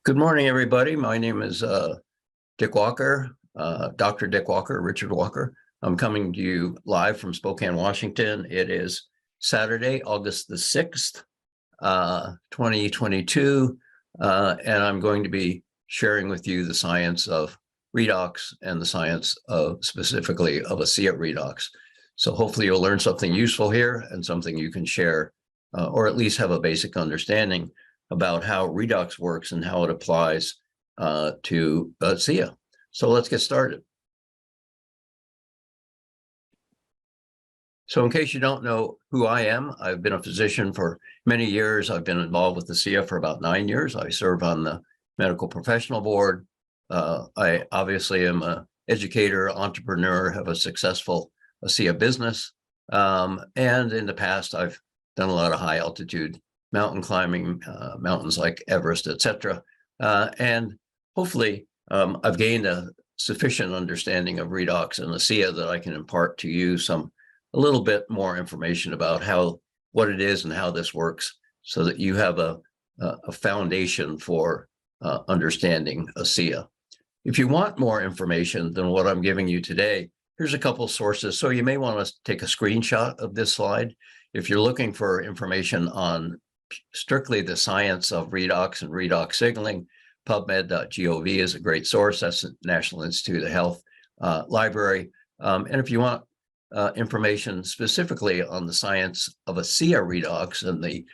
Good morning, everybody. My name is Dick Walker, Dr. Dick Walker, Richard Walker. I'm coming to you live from Spokane, Washington. It is Saturday, August the 6th, 2022, and I'm going to be sharing with you the science of redox and the science of specifically of ASEA redox. So hopefully you'll learn something useful here and something you can share, or at least have a basic understanding about how redox works and how it applies to ASEA. So let's get started. So in case you don't know who I am, I've been a physician for many years. I've been involved with ASEA for about 9 years. I serve on the medical professional board. I obviously am an educator, entrepreneur, have a successful ASEA business. And in the past, I've done a lot of high altitude mountain climbing, mountains like Everest, etc. And hopefully I've gained a sufficient understanding of redox and ASEA that I can impart to you a little bit more information about what it is and how this works, so that you have a foundation for understanding ASEA. If you want more information than what I'm giving you today, here's a couple sources. So you may want to take a screenshot of this slide. If you're looking for information on strictly the science of redox and redox signaling, PubMed.gov is a great source. That's the National Institute of Health library. And if you want information specifically on the science of ASEA redox and the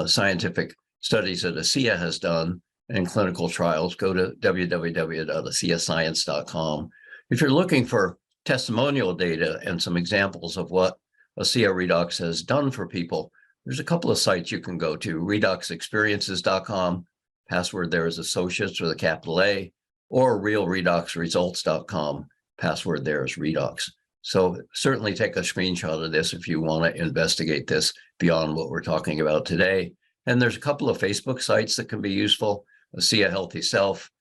scientific studies that ASEA has done in clinical trials, go to www.aseascience.com. If you're looking for testimonial data and some examples of what ASEA redox has done for people, there's a couple of sites you can go to: redoxexperiences.com, password there is associates with a capital A, or realredoxresults.com, password there is redox. So certainly take a screenshot of this if you want to investigate this beyond what we're talking about today. And there's a couple of Facebook sites that can be useful: ASEA Healthy Self,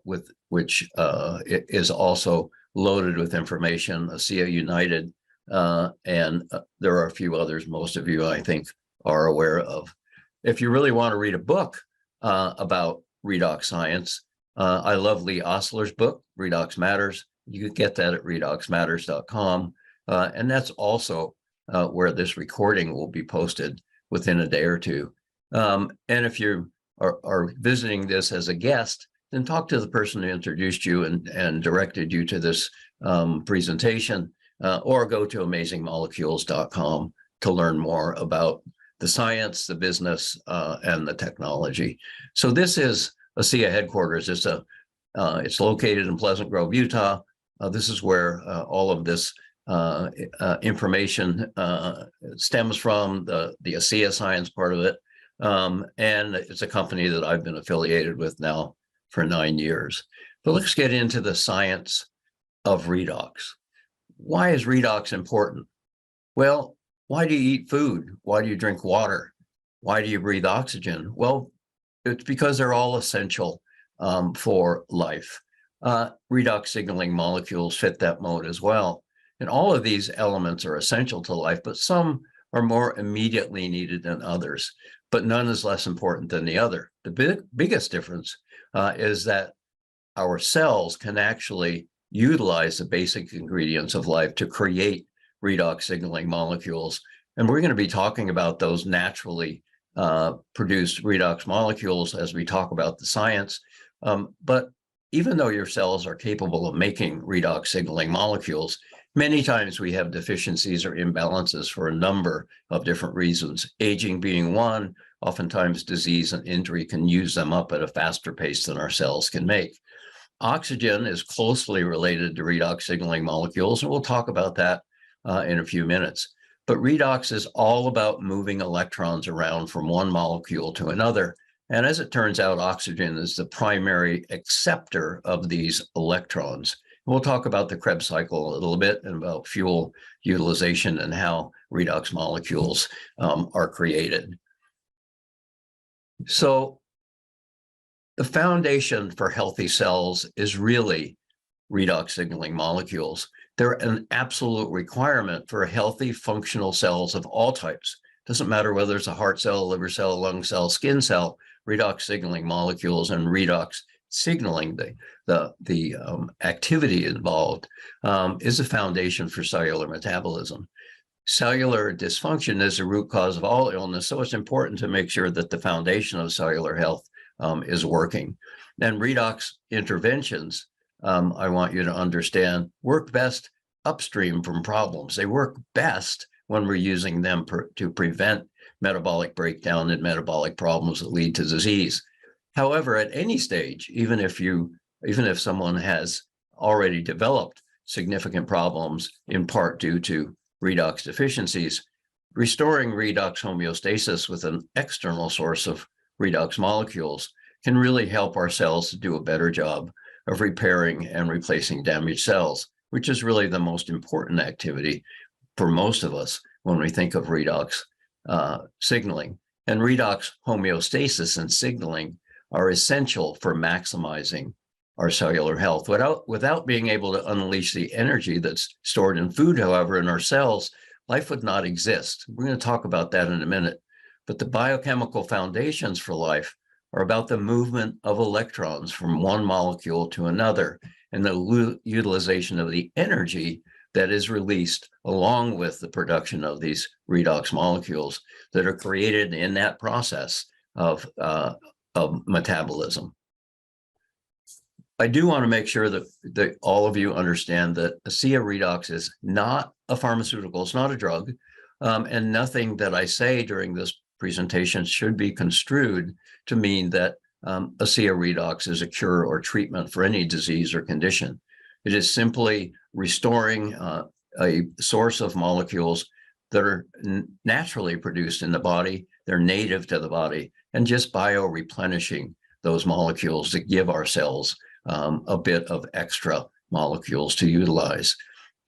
which is also loaded with information, ASEA United, and there are a few others most of you, I think, are aware of. If you really want to read a book about redox science, I love Lee Osler's book, Redox Matters. You can get that at redoxmatters.com. And that's also where this recording will be posted within a day or two. And if you are visiting this as a guest, then talk to the person who introduced you and directed you to this presentation. Or go to amazingmolecules.com to learn more about the science, the business, and the technology. So this is ASEA headquarters. It's located in Pleasant Grove, Utah. This is where all of this information stems from, the ASEA science part of it. And it's a company that I've been affiliated with now for 9 years. But let's get into the science of redox. Why is redox important? Well, why do you eat food? Why do you drink water? Why do you breathe oxygen? Well, it's because they're all essential for life. Redox signaling molecules fit that mode as well. And all of these elements are essential to life, but some are more immediately needed than others, but none is less important than the other. The biggest difference is that our cells can actually utilize the basic ingredients of life to create redox signaling molecules. And we're going to be talking about those naturally produced redox molecules as we talk about the science. But even though your cells are capable of making redox signaling molecules, many times we have deficiencies or imbalances for a number of different reasons, aging being one. Oftentimes disease and injury can use them up at a faster pace than our cells can make. Oxygen is closely related to redox signaling molecules, and we'll talk about that in a few minutes. But redox is all about moving electrons around from one molecule to another. And as it turns out, oxygen is the primary acceptor of these electrons. We'll talk about the Krebs cycle a little bit and about fuel utilization and how redox molecules are created. So the foundation for healthy cells is really redox signaling molecules. They're an absolute requirement for healthy functional cells of all types. Doesn't matter whether it's a heart cell, liver cell, lung cell, skin cell, redox signaling molecules and redox signaling, the activity involved, is a foundation for cellular metabolism. Cellular dysfunction is the root cause of all illness, so it's important to make sure that the foundation of cellular health is working. And redox interventions, I want you to understand, work best upstream from problems. They work best when we're using them to prevent metabolic breakdown and metabolic problems that lead to disease. However, at any stage, even if someone has already developed significant problems, in part due to redox deficiencies, restoring redox homeostasis with an external source of redox molecules can really help our cells to do a better job of repairing and replacing damaged cells, which is really the most important activity for most of us when we think of redox signaling. And redox homeostasis and signaling are essential for maximizing our cellular health. Without being able to unleash the energy that's stored in food, however, in our cells, life would not exist. We're going to talk about that in a minute. But the biochemical foundations for life are about the movement of electrons from one molecule to another and the utilization of the energy that is released along with the production of these redox molecules that are created in that process of metabolism. I do want to make sure that all of you understand that ASEA redox is not a pharmaceutical, it's not a drug, and nothing that I say during this presentation should be construed to mean that ASEA redox is a cure or treatment for any disease or condition. It is simply restoring a source of molecules that are naturally produced in the body, they're native to the body, and just bio-replenishing those molecules to give our cells a bit of extra molecules to utilize.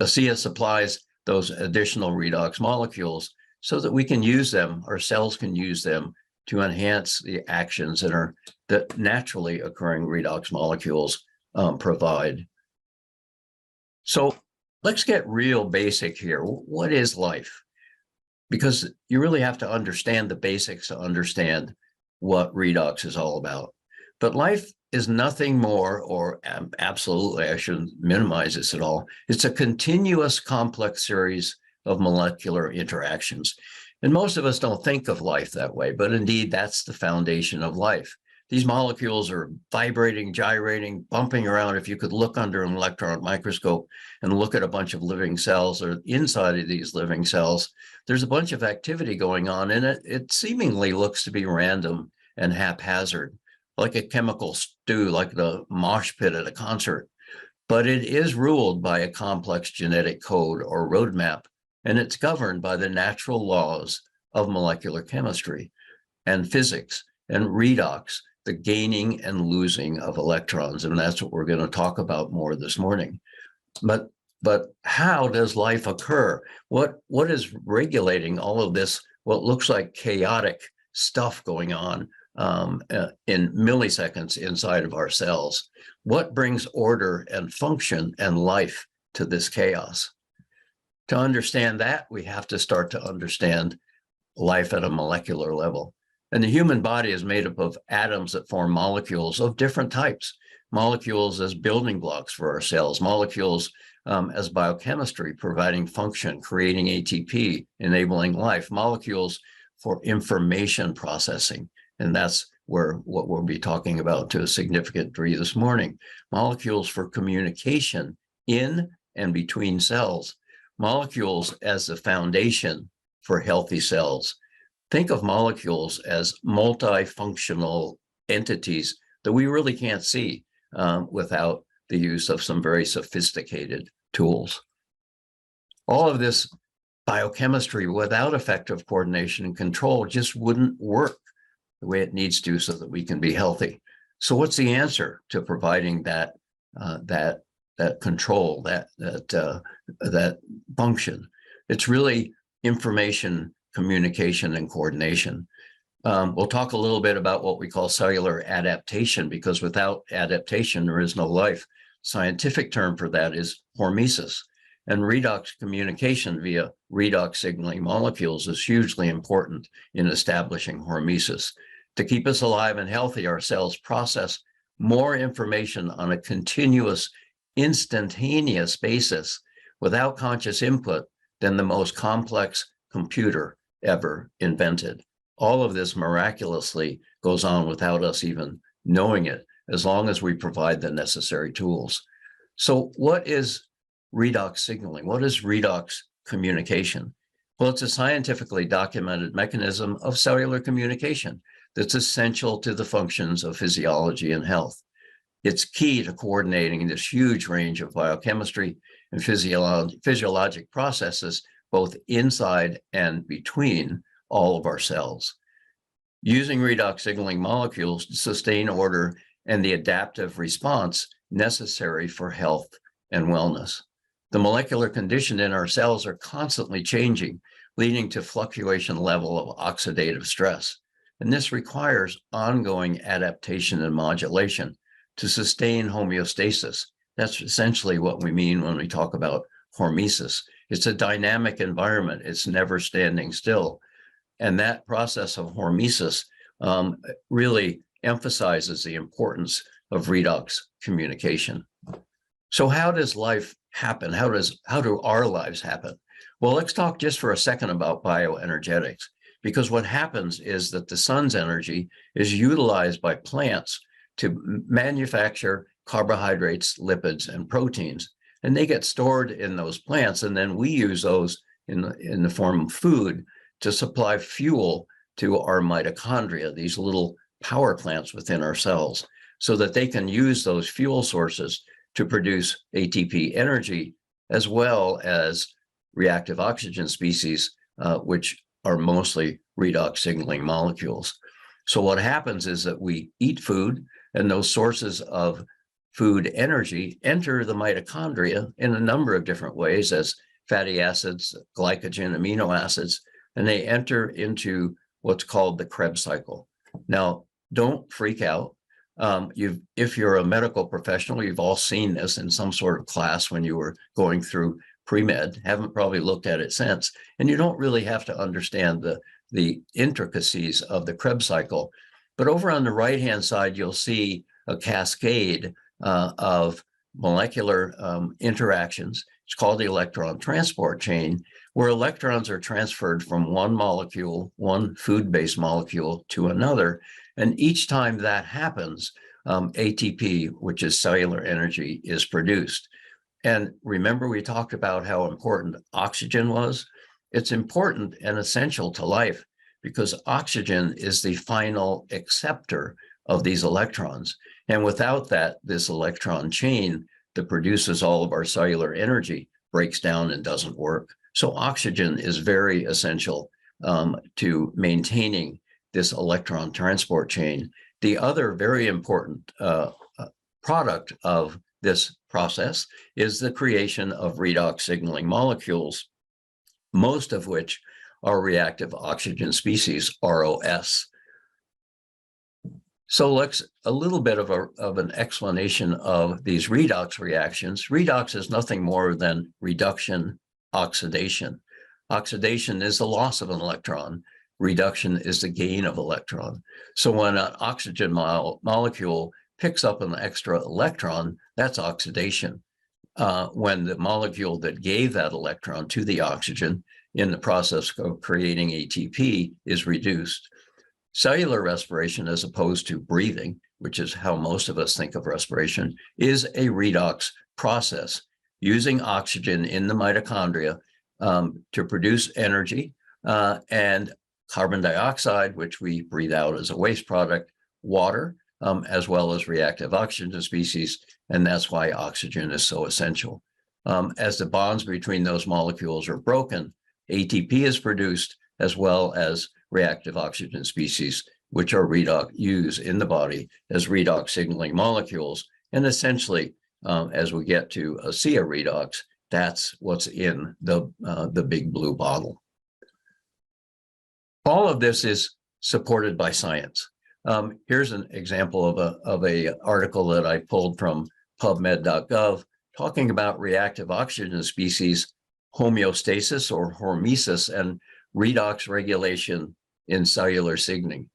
ASEA supplies those additional redox molecules so that we can use them, our cells can use them to enhance the actions that naturally occurring redox molecules provide. So let's get real basic here. What is life? Because you really have to understand the basics to understand what redox is all about. But life is nothing more, or absolutely, I shouldn't minimize this at all. It's a continuous complex series of molecular interactions. And most of us don't think of life that way, but indeed that's the foundation of life. These molecules are vibrating, gyrating, bumping around. If you could look under an electron microscope and look at a bunch of living cells or inside of these living cells, there's a bunch of activity going on in it. It seemingly looks to be random and haphazard, like a chemical stew, like the mosh pit at a concert. But it is ruled by a complex genetic code or roadmap, and it's governed by the natural laws of molecular chemistry and physics and redox, the gaining and losing of electrons. And that's what we're going to talk about more this morning. But how does life occur? What is regulating all of this, what looks like chaotic stuff going on in milliseconds inside of our cells? What brings order and function and life to this chaos? To understand that, we have to start to understand life at a molecular level. And the human body is made up of atoms that form molecules of different types. Molecules as building blocks for our cells, molecules as biochemistry, providing function, creating ATP, enabling life, molecules for information processing. And that's what we'll be talking about to a significant degree this morning. Molecules for communication in and between cells. Molecules as the foundation for healthy cells. Think of molecules as multifunctional entities that we really can't see without the use of some very sophisticated tools. All of this biochemistry without effective coordination and control just wouldn't work the way it needs to so that we can be healthy. So what's the answer to providing that control, that function? It's really information, communication, and coordination. We'll talk a little bit about what we call cellular adaptation, because without adaptation, there is no life. Scientific term for that is hormesis. And redox communication via redox signaling molecules is hugely important in establishing hormesis. To keep us alive and healthy, our cells process more information on a continuous, instantaneous basis without conscious input than the most complex computer ever invented. All of this miraculously goes on without us even knowing it, as long as we provide the necessary tools. So what is redox signaling? What is redox communication? Well, it's a scientifically documented mechanism of cellular communication that's essential to the functions of physiology and health. It's key to coordinating this huge range of biochemistry and physiologic processes, both inside and between all of our cells. Using redox signaling molecules to sustain order and the adaptive response necessary for health and wellness. The molecular condition in our cells are constantly changing, leading to fluctuation level of oxidative stress. And this requires ongoing adaptation and modulation to sustain homeostasis. That's essentially what we mean when we talk about hormesis. It's a dynamic environment. It's never standing still. And that process of hormesis really emphasizes the importance of redox communication. So how does life happen? How do our lives happen? Well, let's talk just for a second about bioenergetics, because what happens is that the sun's energy is utilized by plants to manufacture carbohydrates, lipids, and proteins, and they get stored in those plants, and then we use those in the form of food to supply fuel to our mitochondria, these little power plants within our cells, so that they can use those fuel sources to produce ATP energy, as well as reactive oxygen species, which are mostly redox signaling molecules. So what happens is that we eat food, and those sources of food energy enter the mitochondria in a number of different ways as fatty acids, glycogen, amino acids, and they enter into what's called the Krebs cycle. Now, don't freak out. If you're a medical professional, you've all seen this in some sort of class when you were going through pre-med, haven't probably looked at it since, and you don't really have to understand the intricacies of the Krebs cycle. But over on the right-hand side, you'll see a cascade of molecular interactions. It's called the electron transport chain, where electrons are transferred from one molecule, one food-based molecule, to another. And each time that happens, ATP, which is cellular energy, is produced. And remember, we talked about how important oxygen was. It's important and essential to life because oxygen is the final acceptor of these electrons. And without that, this electron chain that produces all of our cellular energy breaks down and doesn't work. So oxygen is very essential to maintaining this electron transport chain. The other very important product of this process is the creation of redox signaling molecules, most of which are reactive oxygen species, ROS. So let's a little bit of an explanation of these redox reactions. Redox is nothing more than reduction, oxidation. Oxidation is the loss of an electron. Reduction is the gain of electron. So when an oxygen molecule picks up an extra electron, that's oxidation. When the molecule that gave that electron to the oxygen in the process of creating ATP is reduced. Cellular respiration, as opposed to breathing, which is how most of us think of respiration, is a redox process using oxygen in the mitochondria to produce energy and carbon dioxide, which we breathe out as a waste product, water, as well as reactive oxygen species, and that's why oxygen is so essential. As the bonds between those molecules are broken, ATP is produced, as well as reactive oxygen species, which are used in the body as redox signaling molecules. And essentially, as we get to ASEA redox, that's what's in the big blue bottle. All of this is supported by science. Here's an example of a article that I pulled from PubMed.gov talking about reactive oxygen species, homeostasis or hormesis, and redox regulation in cellular signaling.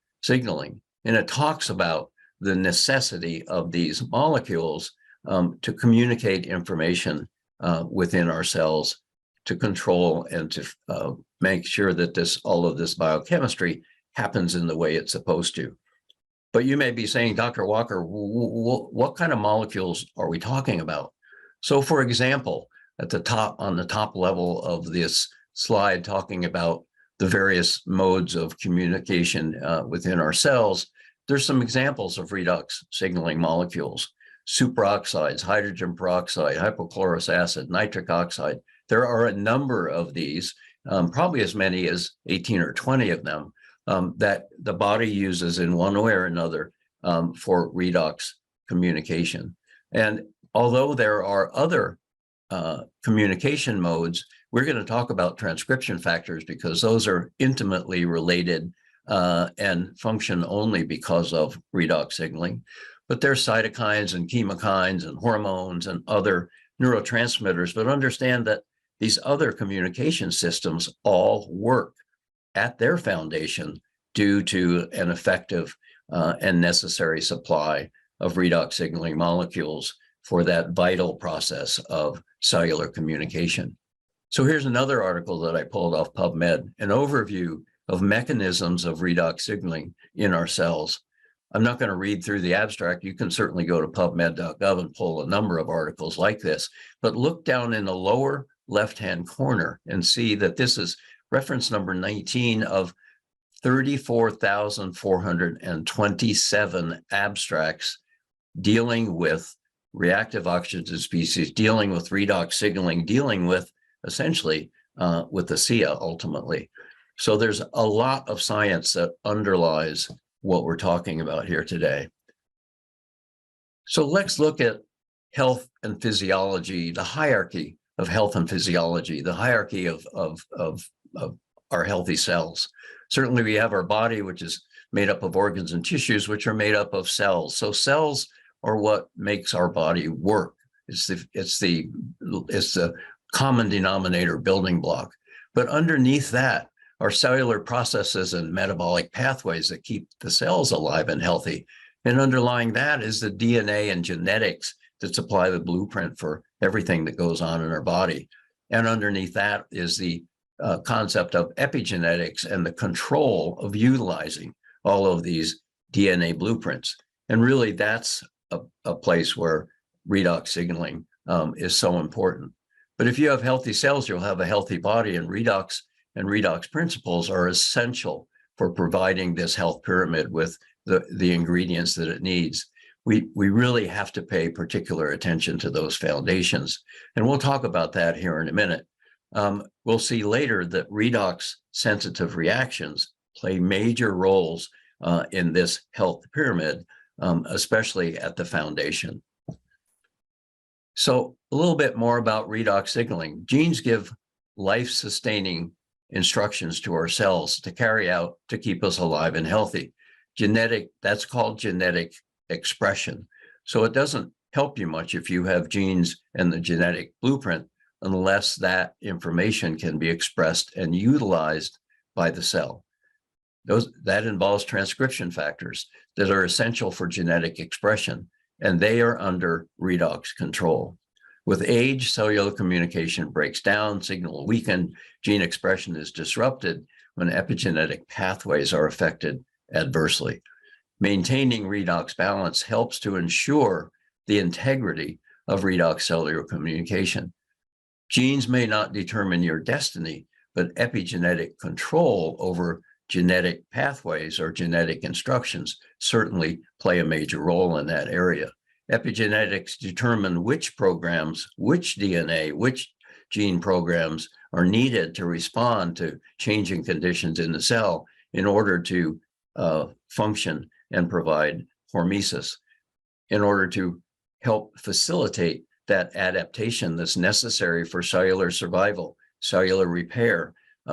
And it talks about the necessity of these molecules to communicate information within our cells, to control and to make sure that all of this biochemistry happens in the way it's supposed to. But you may be saying, Dr. Walker, what kind of molecules are we talking about? So for example, on the top level of this slide, talking about the various modes of communication within our cells, there's some examples of redox signaling molecules: superoxides, hydrogen peroxide, hypochlorous acid, nitric oxide. There are a number of these, probably as many as 18 or 20 of them, that the body uses in one way or another for redox communication. And although there are other communication modes, we're going to talk about transcription factors because those are intimately related and function only because of redox signaling. But there's cytokines and chemokines and hormones and other neurotransmitters. But understand that these other communication systems all work at their foundation due to an effective and necessary supply of redox signaling molecules for that vital process of cellular communication. So here's another article that I pulled off PubMed, an overview of mechanisms of redox signaling in our cells. I'm not going to read through the abstract. You can certainly go to pubmed.gov and pull a number of articles like this, but look down in the lower left-hand corner and see that this is reference number 19 of 34,427 abstracts dealing with reactive oxygen species, dealing with redox signaling, dealing with essentially with ASEA ultimately. So there's a lot of science that underlies what we're talking about here today. So let's look at health and physiology, the hierarchy of health and physiology, the hierarchy of our healthy cells. Certainly we have our body, which is made up of organs and tissues, which are made up of cells. So cells are what makes our body work. It's the common denominator building block. But underneath that are cellular processes and metabolic pathways that keep the cells alive and healthy. And underlying that is the DNA and genetics that supply the blueprint for everything that goes on in our body. And underneath that is the concept of epigenetics and the control of utilizing all of these DNA blueprints. And really that's a place where redox signaling is so important. But if you have healthy cells, you'll have a healthy body, and redox principles are essential for providing this health pyramid with the ingredients that it needs. We really have to pay particular attention to those foundations. And we'll talk about that here in a minute. We'll see later that redox sensitive reactions play major roles in this health pyramid, especially at the foundation. So a little bit more about redox signaling. Genes give life-sustaining instructions to our cells to carry out to keep us alive and healthy. That's called genetic expression. So it doesn't help you much if you have genes and the genetic blueprint unless that information can be expressed and utilized by the cell. That involves transcription factors that are essential for genetic expression, and they are under redox control. With age, cellular communication breaks down, signal weaken, gene expression is disrupted when epigenetic pathways are affected adversely. Maintaining redox balance helps to ensure the integrity of redox cellular communication. Genes may not determine your destiny, but epigenetic control over genetic pathways or genetic instructions certainly play a major role in that area. Epigenetics determine which programs, which DNA, which gene programs are needed to respond to changing conditions in the cell in order to function and provide hormesis, in order to help facilitate that adaptation that's necessary for cellular survival, cellular repair,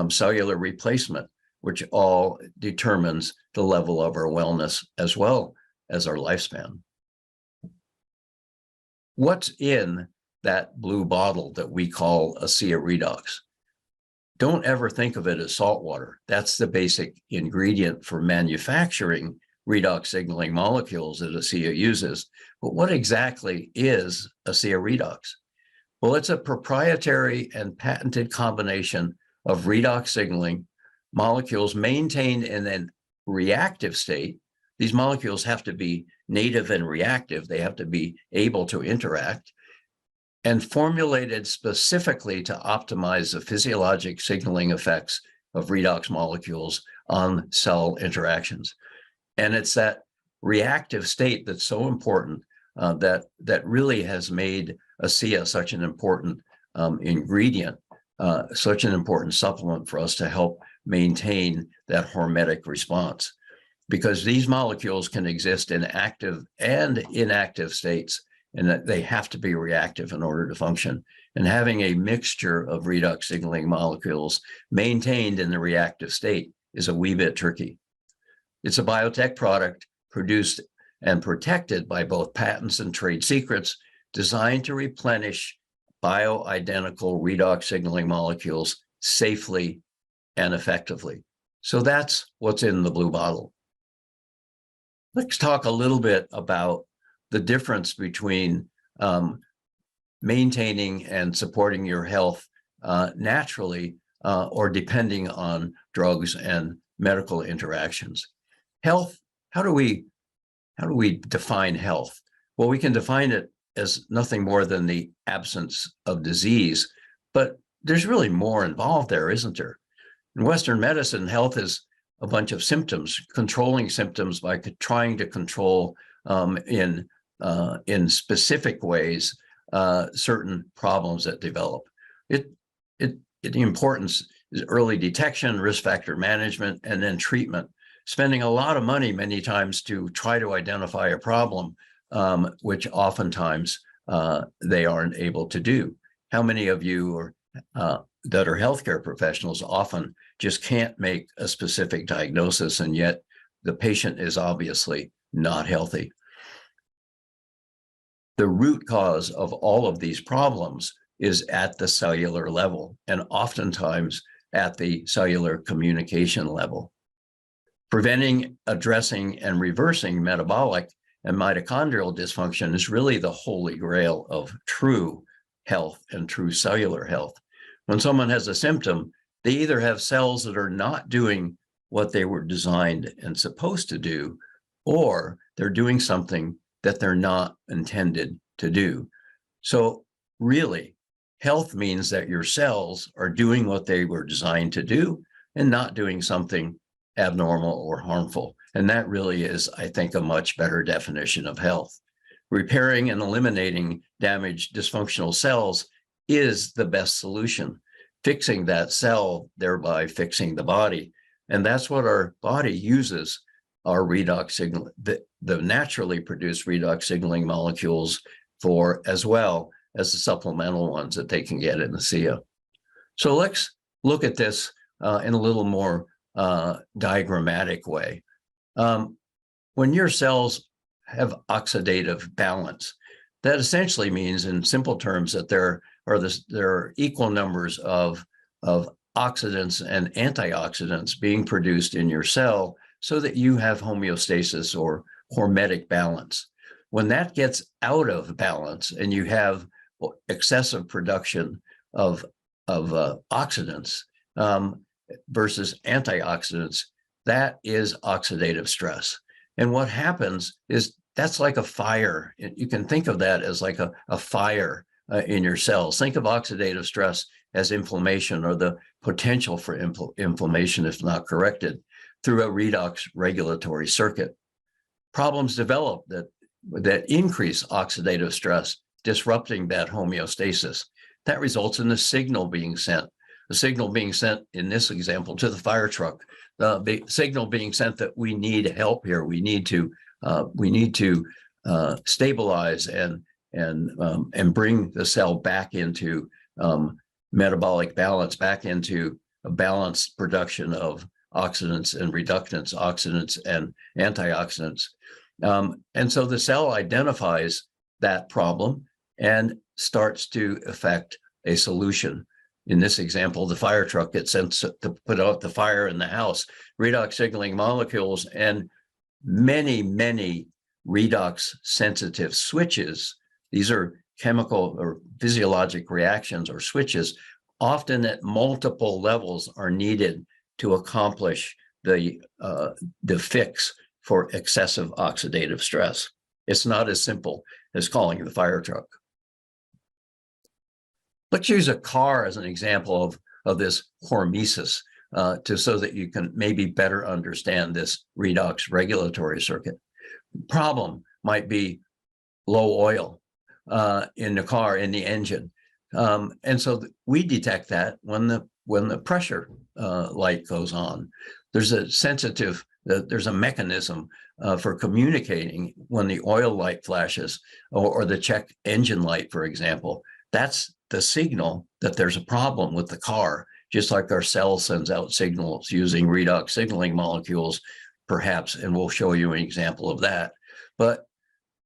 cellular replacement, which all determines the level of our wellness as well as our lifespan. What's in that blue bottle that we call ASEA redox? Don't ever think of it as salt water. That's the basic ingredient for manufacturing redox signaling molecules that ASEA uses. But what exactly is ASEA redox? Well, it's a proprietary and patented combination of redox signaling molecules maintained in a reactive state. These molecules have to be native and reactive. They have to be able to interact, and formulated specifically to optimize the physiologic signaling effects of redox molecules on cell interactions. And it's that reactive state that's so important that really has made ASEA such an important ingredient, such an important supplement for us to help maintain that hormetic response. Because these molecules can exist in active and inactive states, and that they have to be reactive in order to function. And having a mixture of redox signaling molecules maintained in the reactive state is a wee bit tricky. It's a biotech product produced and protected by both patents and trade secrets, designed to replenish bioidentical redox signaling molecules safely and effectively. So that's what's in the blue bottle. Let's talk a little bit about the difference between maintaining and supporting your health naturally or depending on drugs and medical interactions. Health, how do we define health? Well, we can define it as nothing more than the absence of disease, but there's really more involved there, isn't there? In Western medicine, health is a bunch of symptoms, controlling symptoms by trying to control in specific ways certain problems that develop. The importance is early detection, risk factor management, and then treatment. Spending a lot of money many times to try to identify a problem, which oftentimes they aren't able to do. How many of you that are healthcare professionals often just can't make a specific diagnosis, and yet the patient is obviously not healthy? The root cause of all of these problems is at the cellular level, and oftentimes at the cellular communication level. Preventing, addressing, and reversing metabolic and mitochondrial dysfunction is really the holy grail of true health and true cellular health. When someone has a symptom, they either have cells that are not doing what they were designed and supposed to do, or they're doing something that they're not intended to do. So really, health means that your cells are doing what they were designed to do and not doing something abnormal or harmful. And that really is, I think, a much better definition of health. Repairing and eliminating damaged dysfunctional cells is the best solution. Fixing that cell, thereby fixing the body. And that's what our body uses our redox signal, the naturally produced redox signaling molecules for, as well as the supplemental ones that they can get in the ASEA. So let's look at this in a little more diagrammatic way. When your cells have oxidative balance, that essentially means, in simple terms, that there are equal numbers of oxidants and antioxidants being produced in your cell so that you have homeostasis or hormetic balance. When that gets out of balance and you have excessive production of oxidants versus antioxidants, that is oxidative stress. And what happens is that's like a fire. You can think of that as like a fire in your cells. Think of oxidative stress as inflammation, or the potential for inflammation if not corrected, through a redox regulatory circuit. Problems develop that increase oxidative stress, disrupting that homeostasis. That results in a signal being sent. The signal being sent, in this example, to the fire truck. The signal being sent that we need help here. We need to stabilize and bring the cell back into metabolic balance, back into a balanced production of oxidants and reductants, oxidants and antioxidants. And so the cell identifies that problem and starts to effect a solution. In this example, the fire truck gets sent to put out the fire in the house. Redox signaling molecules and many redox sensitive switches. These are chemical or physiologic reactions or switches, often at multiple levels, are needed to accomplish the fix for excessive oxidative stress. It's not as simple as calling the fire truck. Let's use a car as an example of this hormesis so that you can maybe better understand this redox regulatory circuit. Problem might be low oil in the car, in the engine. And so we detect that when the pressure light goes on. There's a mechanism for communicating when the oil light flashes, or the check engine light, for example. That's the signal that there's a problem with the car, just like our cell sends out signals using redox signaling molecules, perhaps, and we'll show you an example of that. But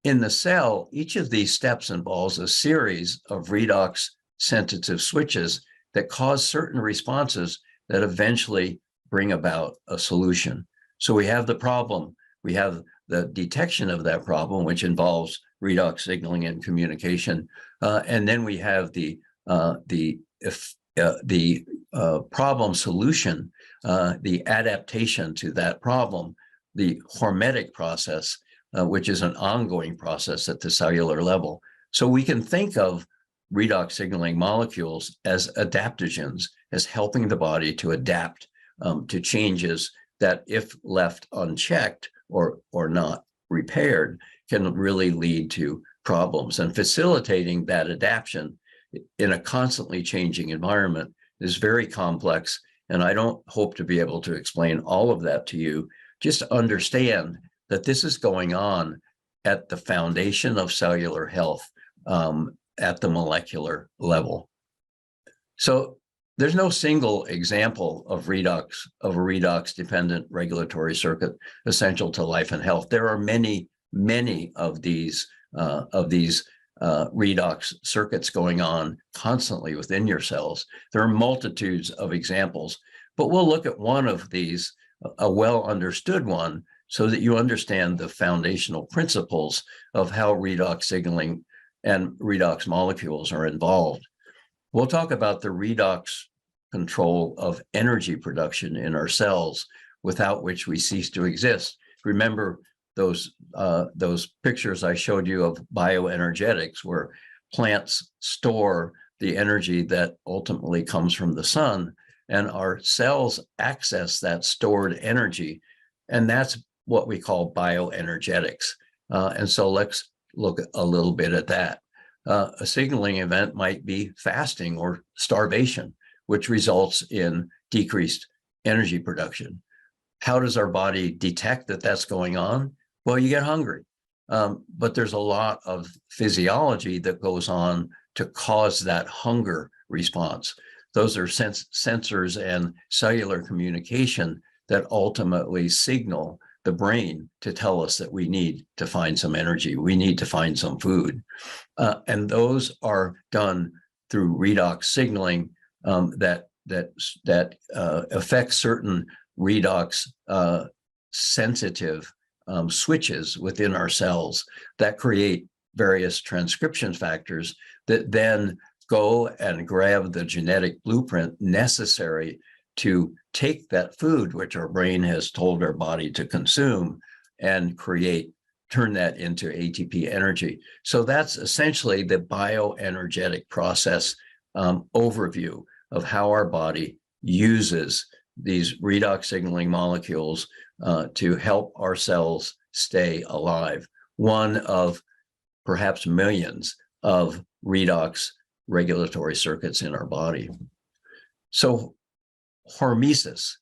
in the cell, each of these steps involves a series of redox sensitive switches that cause certain responses that eventually bring about a solution. So we have the problem, we have the detection of that problem, which involves redox signaling and communication, and then we have the problem solution, the adaptation to that problem, the hormetic process, which is an ongoing process at the cellular level. So we can think of redox signaling molecules as adaptogens, as helping the body to adapt to changes that, if left unchecked or not repaired, can really lead to problems. And facilitating that adaptation in a constantly changing environment is very complex. And I don't hope to be able to explain all of that to you. Just understand that this is going on at the foundation of cellular health, at the molecular level. So there's no single example of a redox-dependent regulatory circuit essential to life and health. There are many of these redox circuits going on constantly within your cells. There are multitudes of examples, but we'll look at one of these, a well understood one, so that you understand the foundational principles of how redox signaling and redox molecules are involved. We'll talk about the redox control of energy production in our cells, without which we cease to exist. Remember those pictures I showed you of bioenergetics, where plants store the energy that ultimately comes from the sun, and our cells access that stored energy, and that's what we call bioenergetics. And so let's look a little bit at that. A signaling event might be fasting or starvation, which results in decreased energy production. How does our body detect that that's going on? Well, you get hungry. But there's a lot of physiology that goes on to cause that hunger response. Those are sensors and cellular communication that ultimately signal the brain to tell us that we need to find some energy, we need to find some food. And those are done through redox signaling that affects certain redox sensitive switches within our cells that create various transcription factors that then go and grab the genetic blueprint necessary to take that food, which our brain has told our body to consume, and turn that into ATP energy. So that's essentially the bioenergetic process overview of how our body uses these redox signaling molecules to help our cells stay alive. One of perhaps millions of redox regulatory circuits in our body. So hormesis,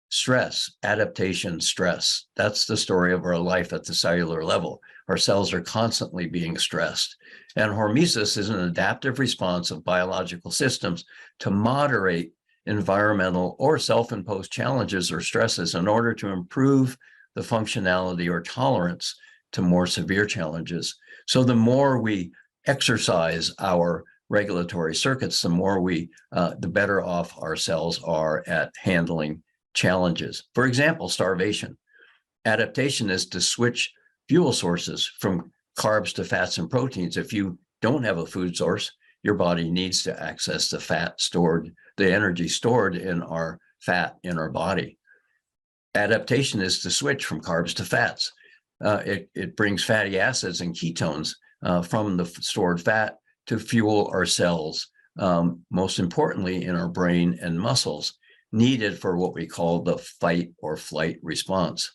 stress, adaptation, stress. That's the story of our life at the cellular level. Our cells are constantly being stressed. And hormesis is an adaptive response of biological systems to moderate environmental or self-imposed challenges or stresses in order to improve the functionality or tolerance to more severe challenges. So the more we exercise our regulatory circuits, the better off our cells are at handling challenges. For example, starvation. adaptation is to switch fuel sources from carbs to fats and proteins. If you don't have a food source, your body needs to access the energy stored in our fat in our body. Adaptation is to switch from carbs to fats. It brings fatty acids and ketones from the stored fat to fuel our cells, most importantly in our brain and muscles, needed for what we call the fight or flight response.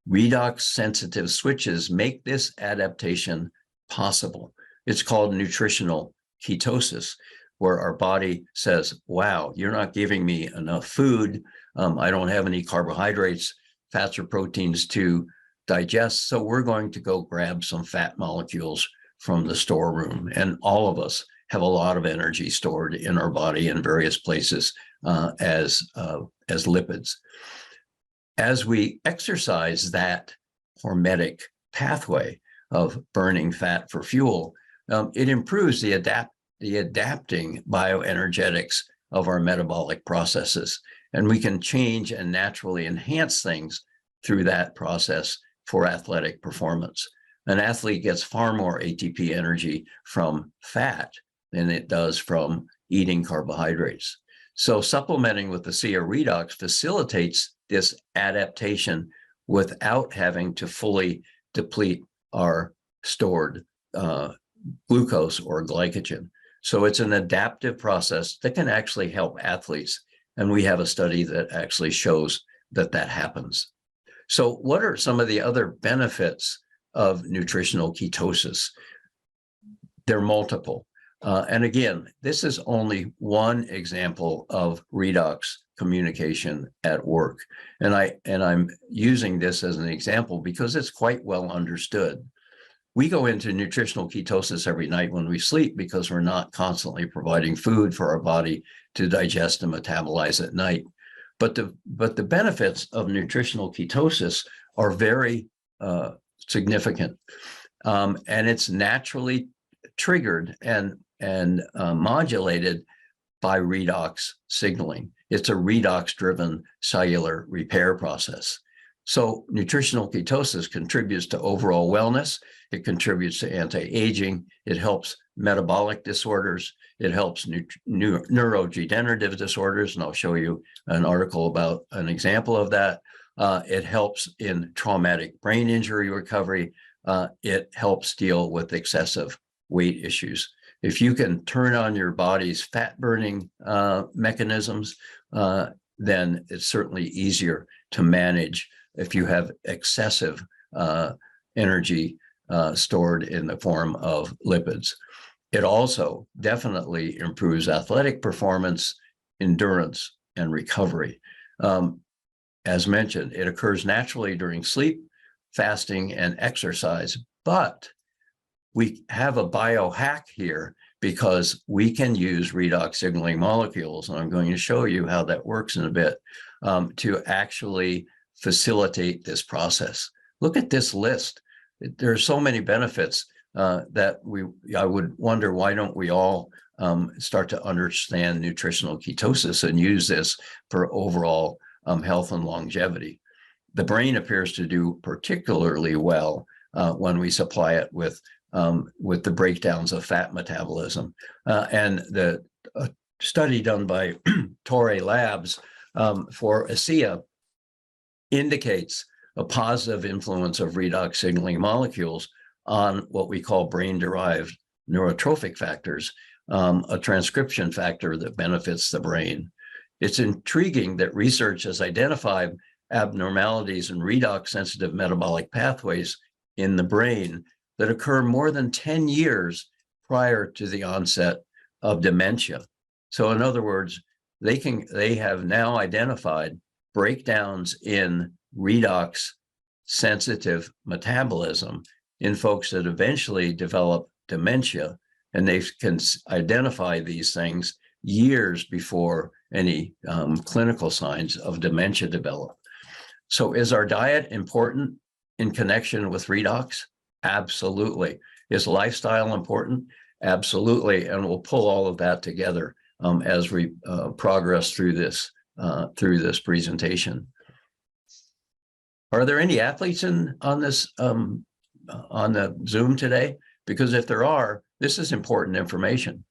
Redox sensitive switches make this adaptation possible. It's called nutritional ketosis, where our body says, wow, you're not giving me enough food. I don't have any carbohydrates, fats, or proteins to digest. So we're going to go grab some fat molecules from the storeroom. And all of us have a lot of energy stored in our body in various places as lipids. As we exercise that hormetic pathway of burning fat for fuel, it improves the adapting bioenergetics of our metabolic processes. And we can change and naturally enhance things through that process for athletic performance. An athlete gets far more ATP energy from fat than it does from eating carbohydrates. So supplementing with the ASEA redox facilitates this adaptation without having to fully deplete our stored glucose or glycogen. So it's an adaptive process that can actually help athletes. And we have a study that actually shows that that happens. So what are some of the other benefits of nutritional ketosis? They're multiple. And again, this is only one example of redox communication at work. And I'm using this as an example because it's quite well understood. We go into nutritional ketosis every night when we sleep because we're not constantly providing food for our body to digest and metabolize at night. But the benefits of nutritional ketosis are very significant. And it's naturally triggered and modulated by redox signaling. It's a redox-driven cellular repair process. So nutritional ketosis contributes to overall wellness. It contributes to anti-aging. It helps metabolic disorders. It helps neurodegenerative disorders, and I'll show you an article about an example of that. It helps in traumatic brain injury recovery. It helps deal with excessive weight issues. If you can turn on your body's fat-burning mechanisms, then it's certainly easier to manage if you have excessive energy stored in the form of lipids. It also definitely improves athletic performance, endurance, and recovery. As mentioned, it occurs naturally during sleep, fasting, and exercise, but we have a biohack here because we can use redox signaling molecules, and I'm going to show you how that works in a bit, to actually facilitate this process. Look at this list. There are so many benefits that I would wonder, why don't we all start to understand nutritional ketosis and use this for overall health and longevity. The brain appears to do particularly well when we supply it with the breakdowns of fat metabolism. And the study done by Torre Labs for ASEA indicates a positive influence of redox signaling molecules on what we call brain-derived neurotrophic factors, a transcription factor that benefits the brain. It's intriguing that research has identified abnormalities in redox-sensitive metabolic pathways in the brain that occur more than 10 years prior to the onset of dementia. So in other words, they have now identified breakdowns in redox sensitive metabolism in folks that eventually develop dementia, and they can identify these things years before any clinical signs of dementia develop. So is our diet important in connection with redox? Absolutely. Is lifestyle important? Absolutely. And we'll pull all of that together as we progress through this presentation. Are there any athletes on this on the Zoom today? Because if there are, this is important information.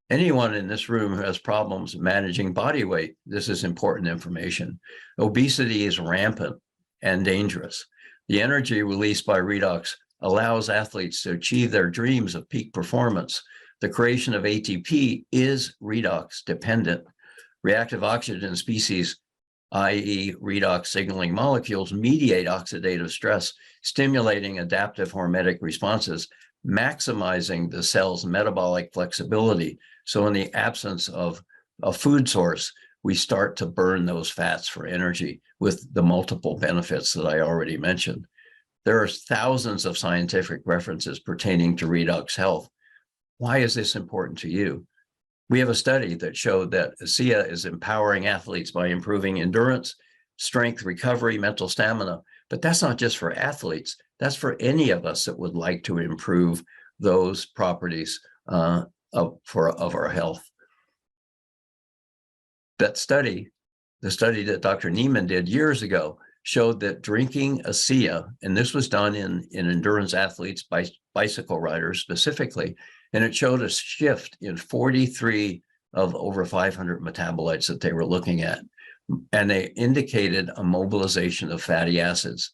Anyone in this room who has problems managing body weight, this is important information. Obesity is rampant and dangerous. The energy released by redox allows athletes to achieve their dreams of peak performance. The creation of ATP is redox dependent. Reactive oxygen species, i.e. redox signaling molecules, mediate oxidative stress, stimulating adaptive hormetic responses, maximizing the cell's metabolic flexibility. So in the absence of a food source, we start to burn those fats for energy with the multiple benefits that I already mentioned. There are thousands of scientific references pertaining to redox health. Why is this important to you? We have a study that showed that ASEA is empowering athletes by improving endurance, strength, recovery, mental stamina. But that's not just for athletes. That's for any of us that would like to improve those properties of our health. That study, the study that Dr. Neiman did years ago, showed that drinking ASEA, and this was done in endurance athletes, bicycle riders specifically, and it showed a shift in 43 of over 500 metabolites that they were looking at. And they indicated a mobilization of fatty acids.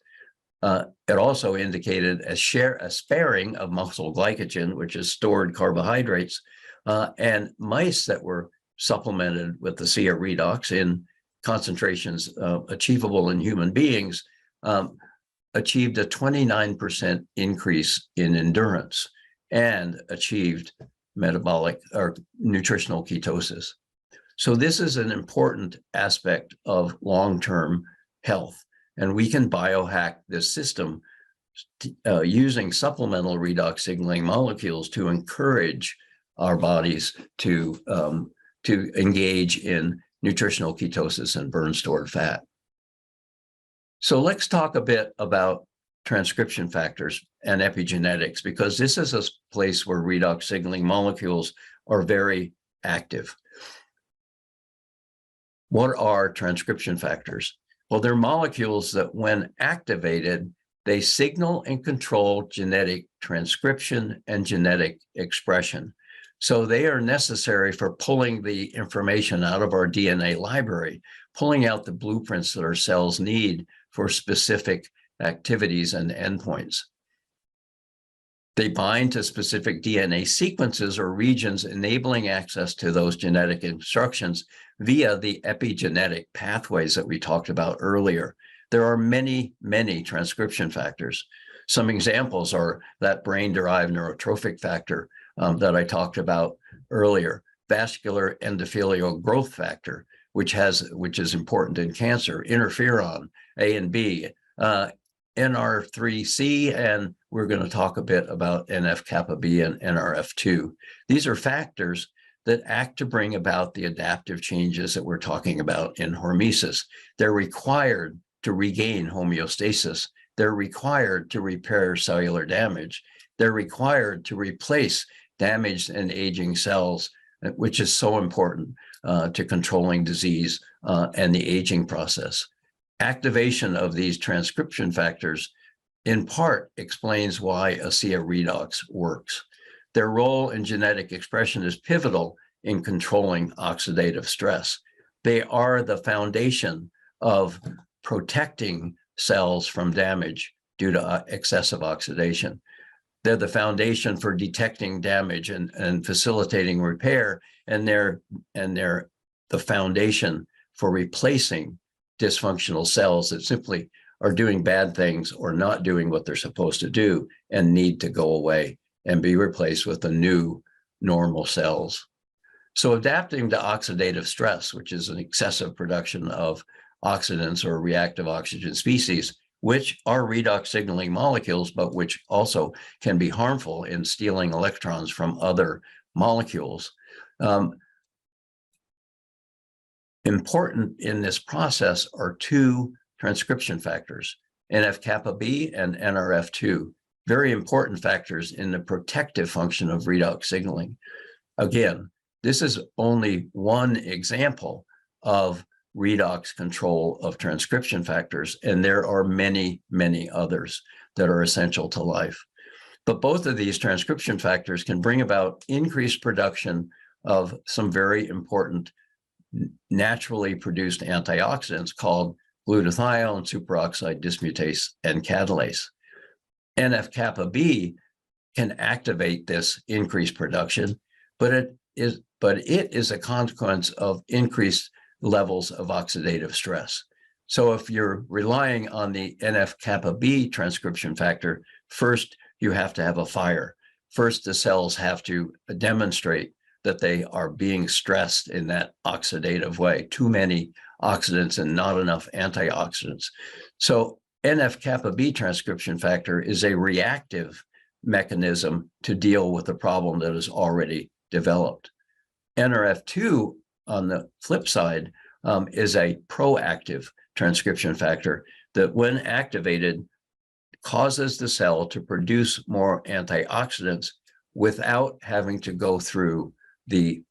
It also indicated a sparing of muscle glycogen, which is stored carbohydrates, and mice that were supplemented with the ASEA redox in concentrations achievable in human beings achieved a 29% increase in endurance and achieved metabolic or nutritional ketosis. So this is an important aspect of long-term health, and we can biohack this system using supplemental redox signaling molecules to encourage our bodies to engage in nutritional ketosis and burn stored fat. So let's talk a bit about transcription factors and epigenetics, because this is a place where redox signaling molecules are very active. What are transcription factors? Well, they're molecules that when activated, they signal and control genetic transcription and genetic expression. So they are necessary for pulling the information out of our DNA library, pulling out the blueprints that our cells need for specific activities and endpoints. They bind to specific DNA sequences or regions, enabling access to those genetic instructions via the epigenetic pathways that we talked about earlier. There are many, many transcription factors. Some examples are that brain-derived neurotrophic factor that I talked about earlier, vascular endothelial growth factor, which is important in cancer, interferon A and B, NR3C, and we're going to talk a bit about NF-kappa B and NRF2. These are factors that act to bring about the adaptive changes that we're talking about in hormesis. They're required to regain homeostasis. They're required to repair cellular damage. They're required to replace damaged and aging cells, which is so important to controlling disease and the aging process. Activation of these transcription factors in part explains why ASEA redox works. Their role in genetic expression is pivotal in controlling oxidative stress. They are the foundation of protecting cells from damage due to excessive oxidation. They're the foundation for detecting damage and facilitating repair, and they're the foundation for replacing dysfunctional cells that simply are doing bad things or not doing what they're supposed to do and need to go away and be replaced with the new normal cells. So adapting to oxidative stress, which is an excessive production of oxidants or reactive oxygen species, which are redox signaling molecules, but which also can be harmful in stealing electrons from other molecules. Important in this process are two transcription factors, NF-kappa B and NRF2, very important factors in the protective function of redox signaling. Again, this is only one example of redox control of transcription factors, and there are many, many others that are essential to life. But both of these transcription factors can bring about increased production of some very important naturally produced antioxidants called glutathione, superoxide dismutase, and catalase. NF-kappa B can activate this increased production, but it is a consequence of increased levels of oxidative stress. So if you're relying on the NF-kappa B transcription factor, first you have to have a fire. First, the cells have to demonstrate that they are being stressed in that oxidative way, too many oxidants and not enough antioxidants. So NF-kappa B transcription factor is a reactive mechanism to deal with the problem that is already developed. NRF2, on the flip side, is a proactive transcription factor that, when activated, causes the cell to produce more antioxidants without having to go through the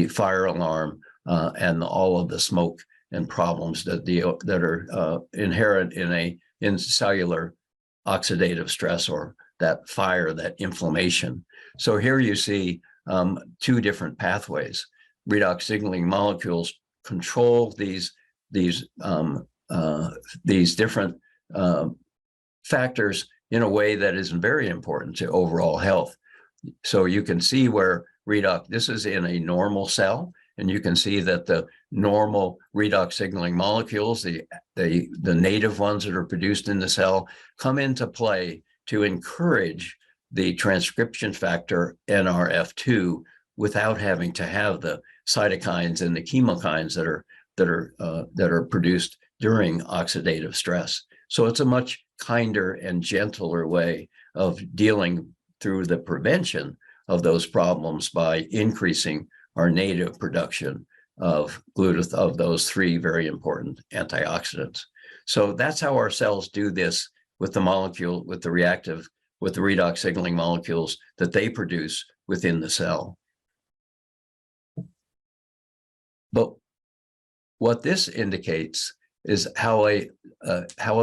fire alarm and all of the smoke and problems that are inherent in cellular oxidative stress, or that fire, that inflammation. So here you see two different pathways. Redox signaling molecules control these different factors in a way that is very important to overall health. So you can see where redox, this is in a normal cell, and you can see that the normal redox signaling molecules, the native ones that are produced in the cell, come into play to encourage the transcription factor NRF2 without having to have the cytokines and the chemokines that are produced during oxidative stress. So it's a much kinder and gentler way of dealing through the prevention of those problems by increasing our native production of those three very important antioxidants. So that's how our cells do this with the molecule, with the redox signaling molecules that they produce within the cell. But what this indicates is how a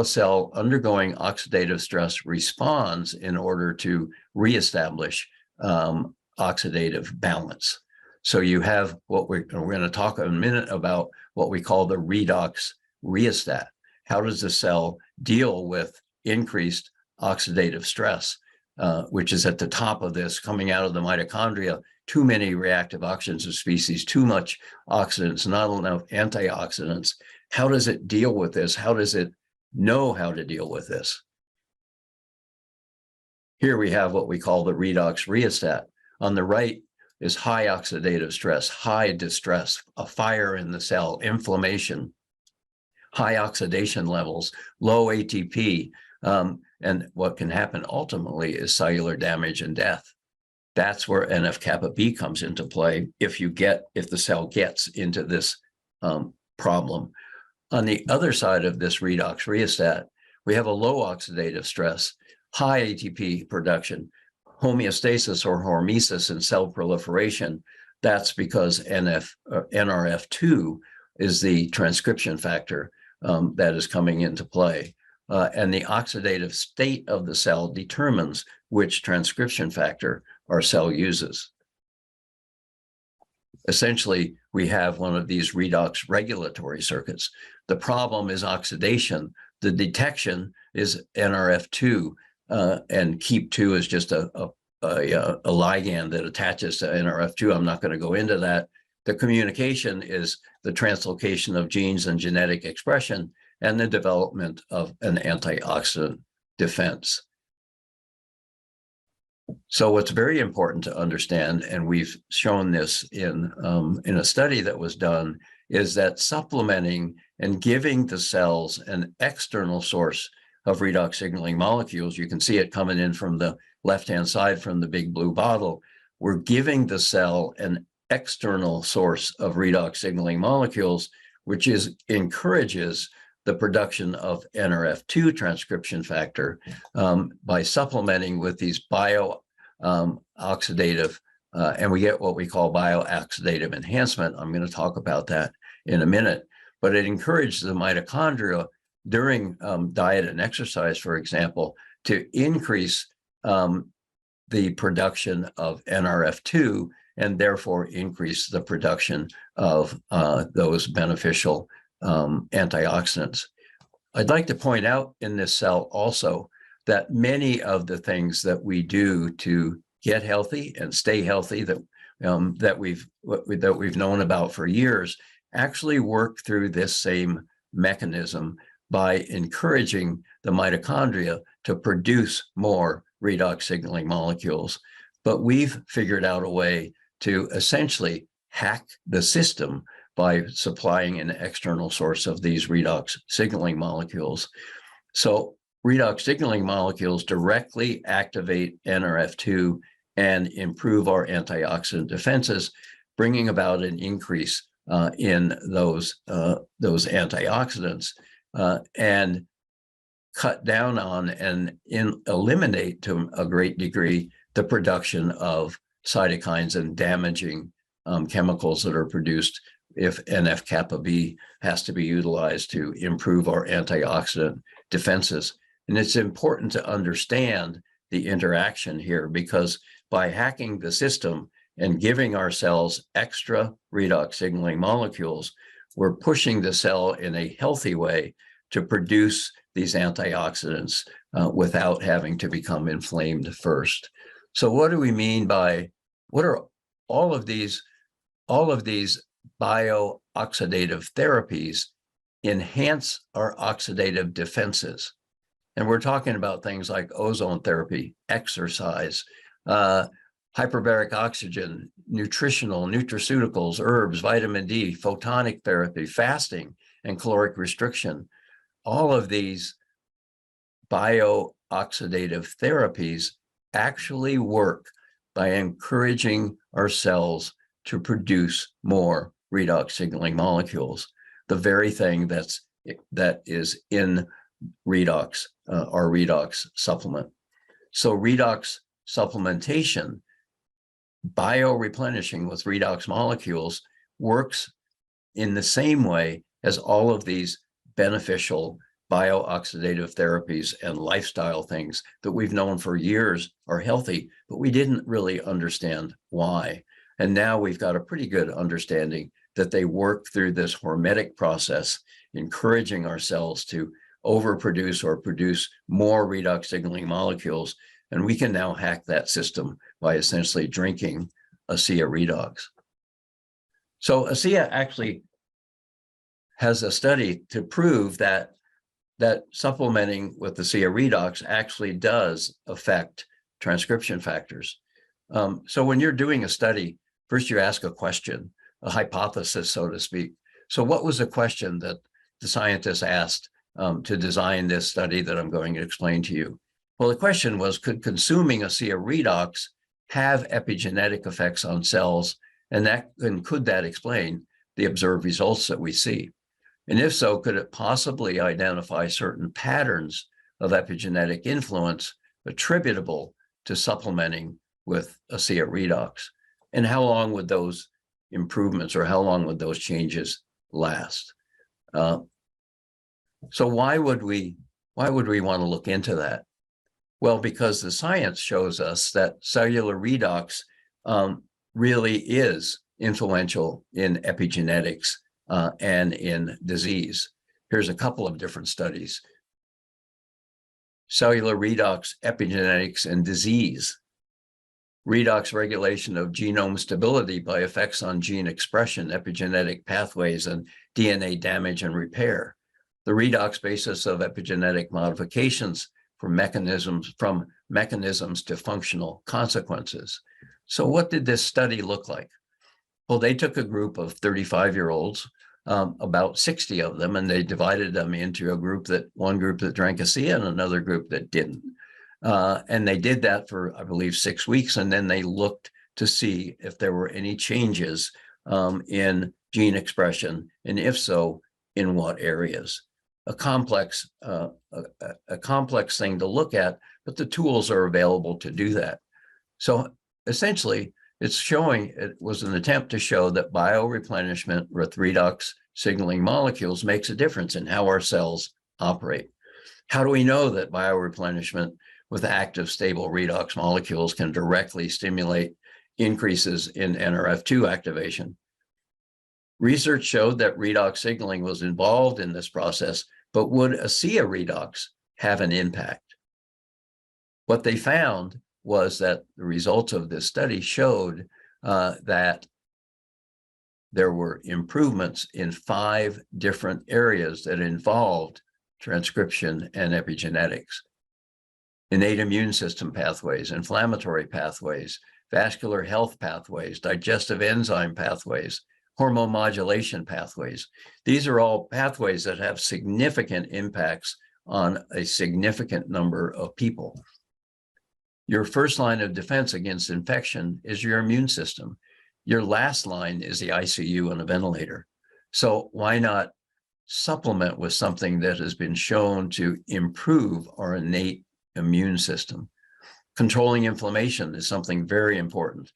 cell undergoing oxidative stress responds in order to reestablish oxidative balance. So you have what we're going to talk in a minute about what we call the redox rheostat. How does the cell deal with increased oxidative stress, which is at the top of this, coming out of the mitochondria? Too many reactive oxygen species, too much oxidants, not enough antioxidants. How does it deal with this? How does it know how to deal with this? Here we have what we call the redox rheostat. On the right is high oxidative stress, high distress, a fire in the cell, inflammation, high oxidation levels, low ATP, and what can happen ultimately is cellular damage and death. That's where NF-kappa B comes into play if the cell gets into this problem. On the other side of this redox rheostat, we have a low oxidative stress, high ATP production, homeostasis or hormesis in cell proliferation. That's because NRF2 is the transcription factor that is coming into play. And the oxidative state of the cell determines which transcription factor our cell uses. Essentially, we have one of these redox regulatory circuits. The problem is oxidation. The detection is NRF2, and KEAP2 is just a ligand that attaches to NRF2. I'm not going to go into that. The communication is the translocation of genes and genetic expression and the development of an antioxidant defense. So what's very important to understand, and we've shown this in a study that was done, is that supplementing and giving the cells an external source of redox signaling molecules, you can see it coming in from the left-hand side from the big blue bottle, we're giving the cell an external source of redox signaling molecules, which encourages the production of NRF2 transcription factor by supplementing with these bio-oxidative, and we get what we call bio-oxidative enhancement. I'm going to talk about that in a minute. but it encourages the mitochondria during diet and exercise, for example, to increase the production of NRF2 and therefore increase the production of those beneficial antioxidants. I'd like to point out in this cell also that many of the things that we do to get healthy and stay healthy that we've known about for years actually work through this same mechanism by encouraging the mitochondria to produce more redox signaling molecules. But we've figured out a way to essentially hack the system by supplying an external source of these redox signaling molecules. So redox signaling molecules directly activate NRF2 and improve our antioxidant defenses, bringing about an increase in those antioxidants and cut down on and eliminate to a great degree the production of cytokines and damaging chemicals that are produced if NF-kappa B has to be utilized to improve our antioxidant defenses. And it's important to understand the interaction here, because by hacking the system and giving our cells extra redox signaling molecules, we're pushing the cell in a healthy way to produce these antioxidants without having to become inflamed first. So what do we mean by, what are all of these bio-oxidative therapies enhance our oxidative defenses? And we're talking about things like ozone therapy, exercise, hyperbaric oxygen, nutraceuticals, herbs, vitamin D, photonic therapy, fasting, and caloric restriction. All of these bio-oxidative therapies actually work by encouraging our cells to produce more redox signaling molecules, the very thing that is in redox, our redox supplement. So redox supplementation, bio-replenishing with redox molecules, works in the same way as all of these beneficial bio-oxidative therapies and lifestyle things that we've known for years are healthy, but we didn't really understand why. And now we've got a pretty good understanding that they work through this hormetic process, encouraging our cells to overproduce or produce more redox signaling molecules. And we can now hack that system by essentially drinking ASEA Redox. So ASEA actually has a study to prove that supplementing with ASEA Redox actually does affect transcription factors. So when you're doing a study, first you ask a question, a hypothesis, so to speak. So what was the question that the scientists asked to design this study that I'm going to explain to you? Well, the question was, could consuming ASEA Redox have epigenetic effects on cells, and could that explain the observed results that we see? And if so, could it possibly identify certain patterns of epigenetic influence attributable to supplementing with ASEA Redox? And how long would those improvements or how long would those changes last? So why would we want to look into that? Well, because the science shows us that cellular redox really is influential in epigenetics and in disease. Here's a couple of different studies. Cellular redox, epigenetics, and disease. Redox regulation of genome stability by effects on gene expression, epigenetic pathways, and DNA damage and repair. The redox basis of epigenetic modifications from mechanisms to functional consequences. So what did this study look like? Well, they took a group of 35-year-olds, about 60 of them, and they divided them into one group that drank ASEA and another group that didn't. And they did that for, I believe, 6 weeks, and then they looked to see if there were any changes in gene expression, and if so, in what areas. A complex thing to look at, but the tools are available to do that. So essentially, it was an attempt to show that bioreplenishment with redox signaling molecules makes a difference in how our cells operate. How do we know that bioreplenishment with active stable redox molecules can directly stimulate increases in NRF2 activation? Research showed that redox signaling was involved in this process, but would ASEA redox have an impact? What they found was that the results of this study showed that there were improvements in 5 different areas that involved transcription and epigenetics: innate immune system pathways, inflammatory pathways, vascular health pathways, digestive enzyme pathways, hormone modulation pathways. These are all pathways that have significant impacts on a significant number of people. Your first line of defense against infection is your immune system. Your last line is the ICU and a ventilator. So why not supplement with something that has been shown to improve our innate immune system? Controlling inflammation is something very important,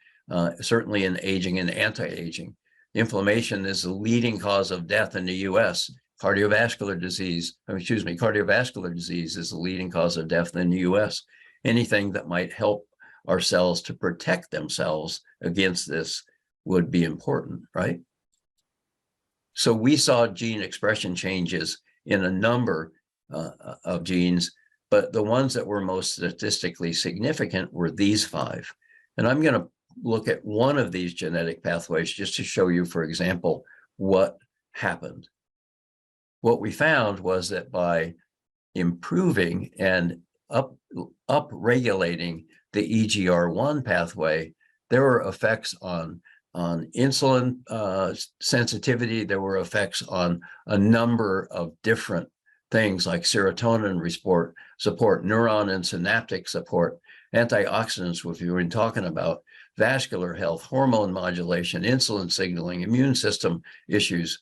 certainly in aging and anti-aging. Inflammation is the leading cause of death in the US. Cardiovascular disease is the leading cause of death in the US. Anything that might help our cells to protect themselves against this would be important, right? So we saw gene expression changes in a number of genes, but the ones that were most statistically significant were these 5. And I'm going to look at one of these genetic pathways just to show you, for example, what happened. What we found was that by improving and up-regulating the EGR1 pathway, there were effects on insulin sensitivity. There were effects on a number of different things like serotonin support, neuron and synaptic support, antioxidants, which we've been talking about, vascular health, hormone modulation, insulin signaling, immune system issues,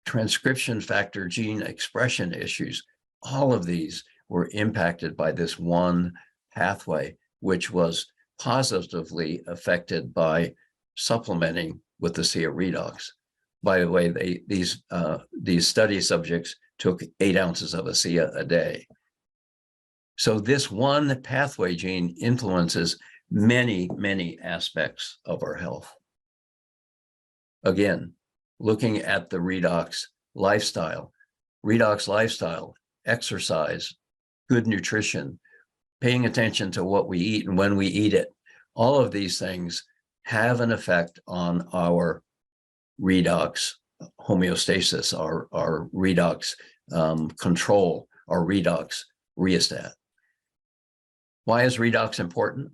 transcription factor gene expression issues. All of these were impacted by this one pathway, which was positively affected by supplementing with the ASEA redox. By the way, these study subjects took 8 ounces of ASEA a day. So this one pathway gene influences many, many aspects of our health. Again, looking at the redox lifestyle, exercise, good nutrition, paying attention to what we eat and when we eat it, all of these things have an effect on our redox homeostasis, our redox control, our redox rheostat. Why is redox important?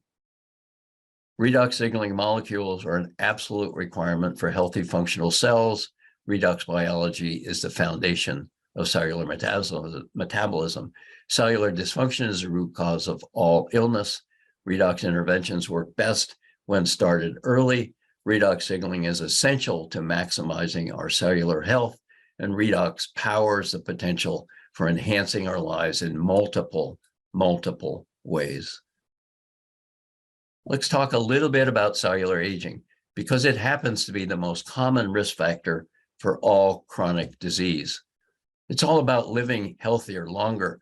Redox signaling molecules are an absolute requirement for healthy functional cells. Redox biology is the foundation of cellular metabolism. Cellular dysfunction is the root cause of all illness. Redox interventions work best when started early. Redox signaling is essential to maximizing our cellular health, and redox powers the potential for enhancing our lives in multiple ways. Let's talk a little bit about cellular aging, because it happens to be the most common risk factor for all chronic disease. It's all about living healthier longer.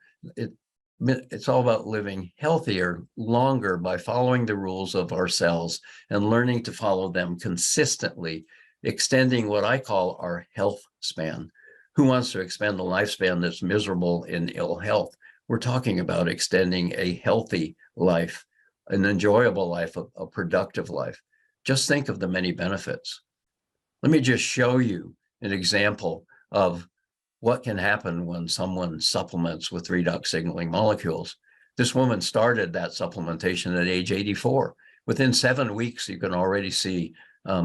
It's all about living healthier longer by following the rules of our cells and learning to follow them consistently, extending what I call our health span. Who wants to expend a lifespan that's miserable in ill health? We're talking about extending a healthy life, an enjoyable life, a productive life. Just think of the many benefits. Let me just show you an example of what can happen when someone supplements with redox signaling molecules. This woman started that supplementation at age 84. Within 7 weeks, you can already see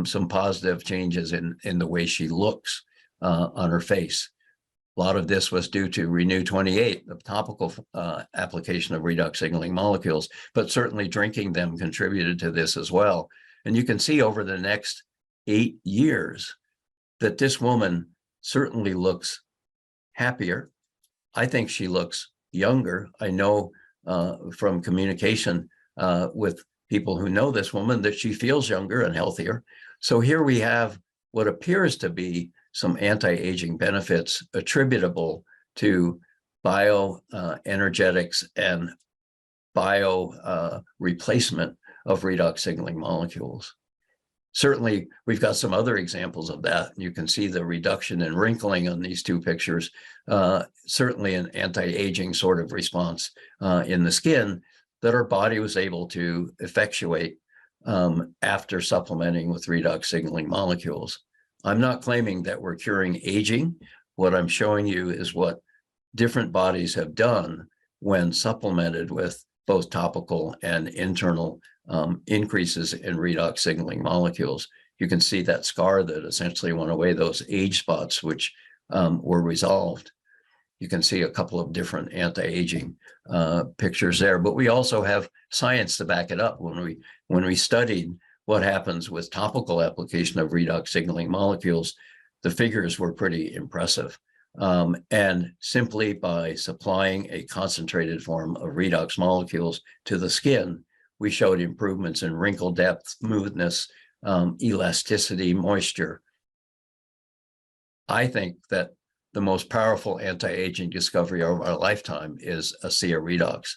some positive changes in the way she looks on her face. A lot of this was due to Renew 28, the topical application of redox signaling molecules, but certainly drinking them contributed to this as well. And you can see over the next 8 years that this woman certainly looks happier. I think she looks younger. I know from communication with people who know this woman that she feels younger and healthier. So here we have what appears to be some anti-aging benefits attributable to bioenergetics and bio replacement of redox signaling molecules. Certainly, we've got some other examples of that. You can see the reduction in wrinkling on these two pictures, certainly an anti-aging sort of response in the skin that our body was able to effectuate after supplementing with redox signaling molecules. I'm not claiming that we're curing aging. What I'm showing you is what different bodies have done when supplemented with both topical and internal increases in redox signaling molecules. You can see that scar that essentially went away, those age spots, which were resolved. You can see a couple of different anti-aging pictures there, but we also have science to back it up. When we studied what happens with topical application of redox signaling molecules, the figures were pretty impressive. And simply by supplying a concentrated form of redox molecules to the skin, we showed improvements in wrinkle depth, smoothness, elasticity, moisture. I think that the most powerful anti-aging discovery of our lifetime is ASEA redox.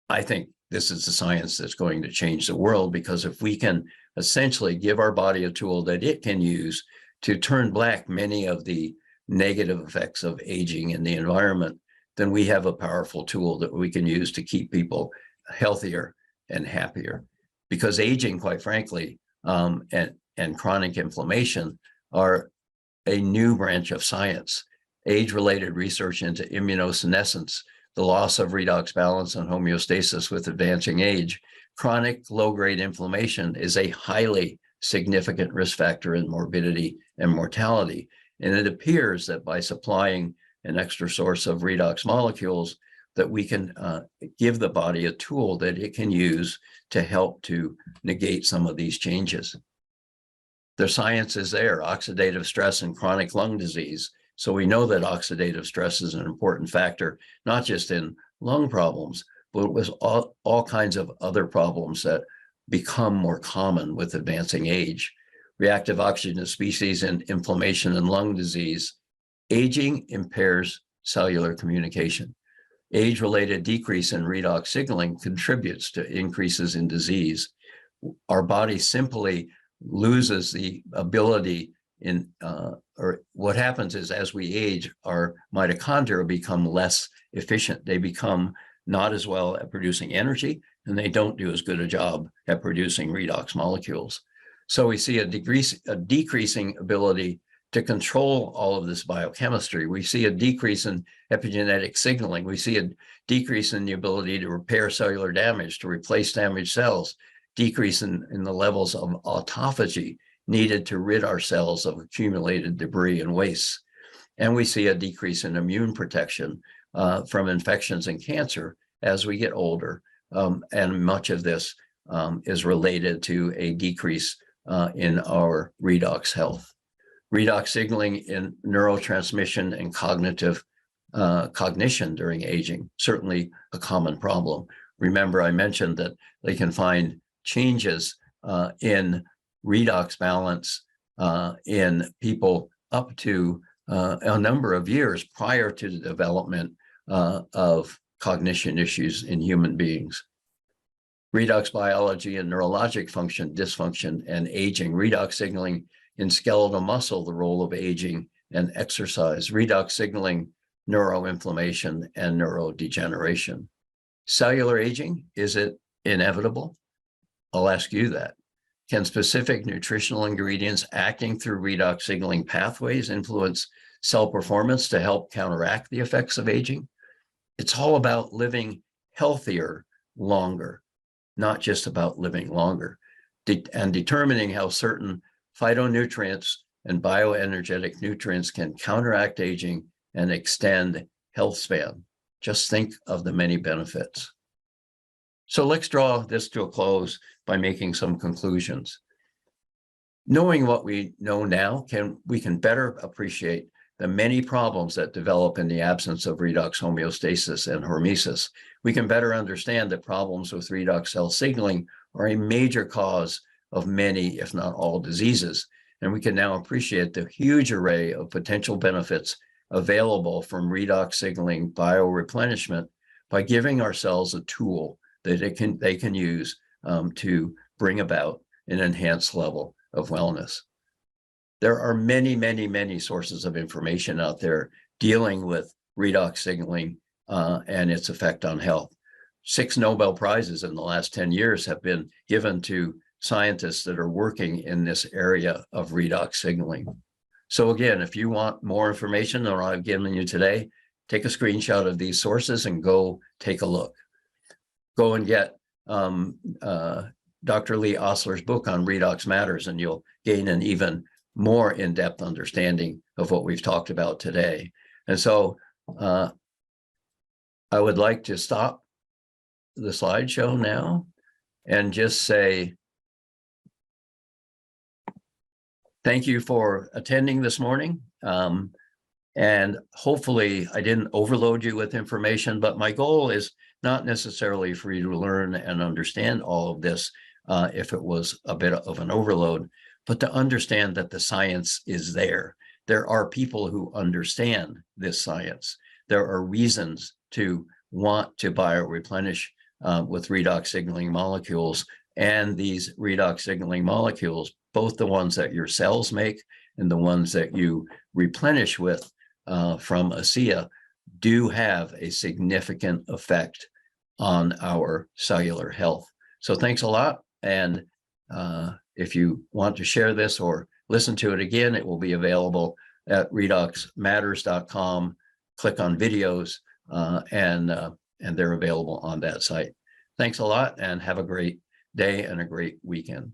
I think this is the science that's going to change the world, because if we can essentially give our body a tool that it can use to turn back many of the negative effects of aging in the environment, then we have a powerful tool that we can use to keep people healthier and happier. Because aging, quite frankly, and chronic inflammation are a new branch of science. Age-related research into immunosenescence, the loss of redox balance and homeostasis with advancing age, chronic low-grade inflammation is a highly significant risk factor in morbidity and mortality. And it appears that by supplying an extra source of redox molecules, that we can give the body a tool that it can use to help to negate some of these changes. The science is there, oxidative stress and chronic lung disease. So we know that oxidative stress is an important factor, not just in lung problems, but with all kinds of other problems that become more common with advancing age. Reactive oxygen species and inflammation and lung disease. Aging impairs cellular communication. Age-related decrease in redox signaling contributes to increases in disease. Our body simply loses the ability in, or what happens is as we age, our mitochondria become less efficient. They become not as well at producing energy, and they don't do as good a job at producing redox molecules. So we see a decreasing ability to control all of this biochemistry. We see a decrease in epigenetic signaling. We see a decrease in the ability to repair cellular damage, to replace damaged cells, decrease in the levels of autophagy needed to rid our cells of accumulated debris and waste. And we see a decrease in immune protection from infections and cancer as we get older. And much of this is related to a decrease in our redox health. Redox signaling in neurotransmission and cognition during aging, certainly a common problem. Remember, I mentioned that they can find changes in redox balance in people up to a number of years prior to the development of cognition issues in human beings. Redox biology and neurologic function, dysfunction, and aging. Redox signaling in skeletal muscle, the role of aging and exercise. Redox signaling, neuroinflammation, and neurodegeneration. Cellular aging, is it inevitable? I'll ask you that. Can specific nutritional ingredients acting through redox signaling pathways influence cell performance to help counteract the effects of aging? It's all about living healthier longer, not just about living longer, and determining how certain phytonutrients and bioenergetic nutrients can counteract aging and extend health span. Just think of the many benefits. So let's draw this to a close by making some conclusions. Knowing what we know now, we can better appreciate the many problems that develop in the absence of redox homeostasis and hormesis. We can better understand that problems with redox cell signaling are a major cause of many, if not all, diseases. And we can now appreciate the huge array of potential benefits available from redox signaling bioreplenishment by giving ourselves a tool that they can use to bring about an enhanced level of wellness. There are many, many, many sources of information out there dealing with redox signaling and its effect on health. 6 Nobel Prizes in the last 10 years have been given to scientists that are working in this area of redox signaling. So again, if you want more information than I've given you today, take a screenshot of these sources and go take a look. Go and get Dr. Lee Osler's book on Redox Matters, and you'll gain an even more in-depth understanding of what we've talked about today. And so I would like to stop the slideshow now and just say thank you for attending this morning. And hopefully I didn't overload you with information, but my goal is not necessarily for you to learn and understand all of this if it was a bit of an overload, but to understand that the science is there. There are people who understand this science. There are reasons to want to bioreplenish with redox signaling molecules, and these redox signaling molecules, both the ones that your cells make and the ones that you replenish with from ASEA, do have a significant effect on our cellular health. So thanks a lot. And if you want to share this or listen to it again, it will be available at redoxmatters.com. Click on videos and they're available on that site. Thanks a lot and have a great day and a great weekend.